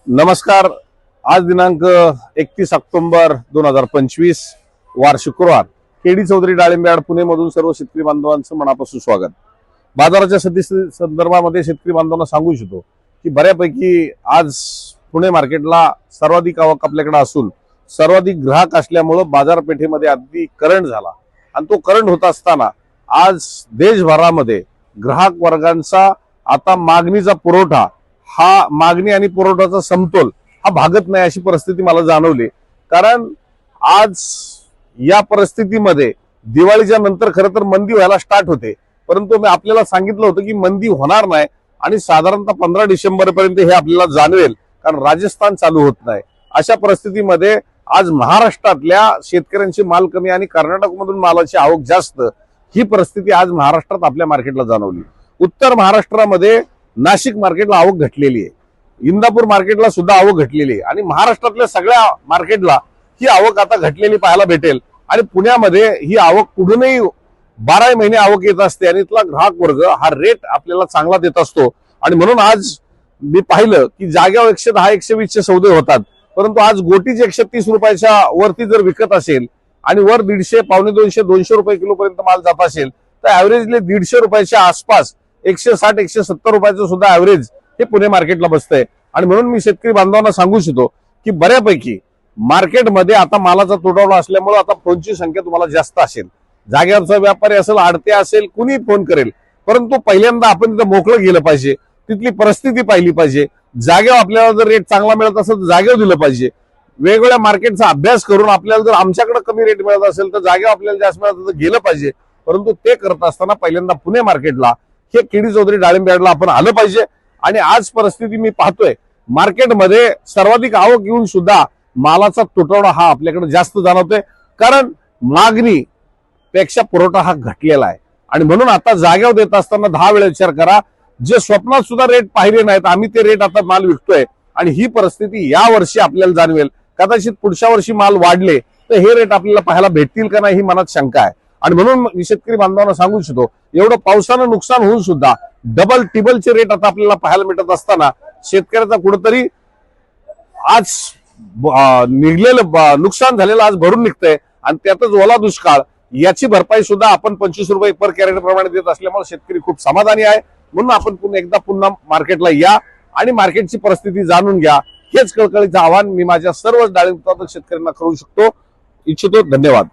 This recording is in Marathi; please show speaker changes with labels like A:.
A: नमस्कार। आज दिनांक 31 ऑक्टोबर 2025 वार शुक्रवार। केडी चौधरी डाळिंब यार्ड पुणे मधून सर्व शेतकरी बांधवांचं मनापासून स्वागत। बाजाराच्या सद्यस्थिती संदर्भामध्ये शेतकरी बांधवांना सांगू इच्छितो की बऱ्यापैकी आज पुणे मार्केटला सर्वाधिक आवक आपल्याकडे असून सर्वाधिक ग्राहक असल्यामुळे बाजारपेठेमध्ये अगदी करंट झाला आणि तो करंट होत असताना आज देशभरामध्ये ग्राहक वर्गांचा आता मागणीचा पुरवठा हा मागणी आणि पुरवठ्याचा समतोल हा भागत नाही अशी परिस्थिती मला जाणवली। कारण आज या परिस्थितीमध्ये दिवाळीच्या नंतर खरं तर मंदी व्हायला स्टार्ट होते, परंतु मी आपल्याला सांगितलं होतं की मंदी होणार नाही आणि साधारणतः 15 डिसेंबर पर्यंत हे आपल्याला जाणवेल, कारण राजस्थान चालू होत नाही। अशा परिस्थितीमध्ये आज महाराष्ट्रातल्या शेतकऱ्यांची माल कमी आणि कर्नाटकमधून मालाची आवक जास्त, ही परिस्थिती आज महाराष्ट्रात आपल्या मार्केटला जाणवली। उत्तर महाराष्ट्रामध्ये नाशिक मार्केटला आवक घटलेली आहे, इंदापूर मार्केटला सुद्धा आवक घटलेली आहे आणि महाराष्ट्रातल्या सगळ्या मार्केटला ही आवक आता घटलेली पाहायला भेटेल। आणि पुण्यामध्ये ही आवक कुठूनही 12 महिने आवक येत असते आणि इथला ग्राहक वर्ग हा रेट आपल्याला चांगला देत असतो। आणि म्हणून आज मी पाहिलं की जाग्यावर 110 120 चे सौदे होतात, परंतु आज गोटीच 130 रुपयाच्या वरती जर विकत असेल आणि वर 150 पावणे 200 200 रुपये किलो पर्यंत माल जात असेल तर ऍव्हरेजली 150 रुपयाच्या आसपास 160 170 रुपयाचं सुद्धा ऍव्हरेज हे पुणे मार्केटला बसतंय। आणि म्हणून मी शेतकरी बांधवांना सांगू इच्छितो की बऱ्यापैकी मार्केटमध्ये आता मालाचा तुटवडा असल्यामुळे आता फोनची संख्या तुम्हाला जास्त असेल, जागेवरचा व्यापारी असेल, आडते असेल, कुणी फोन करेल, परंतु पहिल्यांदा आपण तिथं मोकळं गेलं पाहिजे, तिथली परिस्थिती पाहिली पाहिजे। जागेवर आपल्याला जर रेट चांगला मिळत असेल तर जागेवर दिलं पाहिजे। वेगवेगळ्या मार्केटचा अभ्यास करून आपल्याला जर आमच्याकडे कमी रेट मिळत असेल तर जागेवर आपल्याला जास्त मिळत तर गेलं पाहिजे, परंतु ते करत असताना पहिल्यांदा पुणे मार्केटला हे केडी चौधरी डाळिंब यार्डला आपण आलं पाहिजे। आणि आज परिस्थिती मी पाहतोय मार्केटमध्ये सर्वाधिक आवक येऊन सुद्धा मालाचा तुटवडा हा आपल्याकडे जास्त जाणवतोय, कारण मागणी पेक्षा पुरवठा हा घटलेला आहे। आणि म्हणून आता जागेवर देत असताना 10 वेळा विचार करा, जे स्वप्नात सुद्धा रेट पाहिले नाहीत आम्ही ते रेट आता माल विकतोय। आणि ही परिस्थिती या वर्षी आपल्याला जाणवेल, कदाचित पुढच्या वर्षी माल वाढले तर हे रेट आपल्याला पाहायला भेटतील का नाही ही मनात शंका आहे। आणि म्हणून मी शेतकरी बांधवांना सांगू इच्छितो, एवढं पावसानं नुकसान होऊन सुद्धा डबल टिबलचे रेट आता आपल्याला पाहायला मिळत असताना शेतकऱ्याचा कुठेतरी आज निघलेलं नुकसान झालेलं आज भरून निघतंय आणि त्यातच ओला दुष्काळ याची भरपाई सुद्धा आपण 25 रुपये पर कॅरेट प्रमाणे देत असल्यामुळे शेतकरी खूप समाधानी आहे। म्हणून आपण पुन्हा मार्केटला या आणि मार्केटची परिस्थिती जाणून घ्या, हेच कळकळीचं आवाहन मी माझ्या सर्व डाळिंब उत्पादक शेतकऱ्यांना करू इच्छितो। धन्यवाद।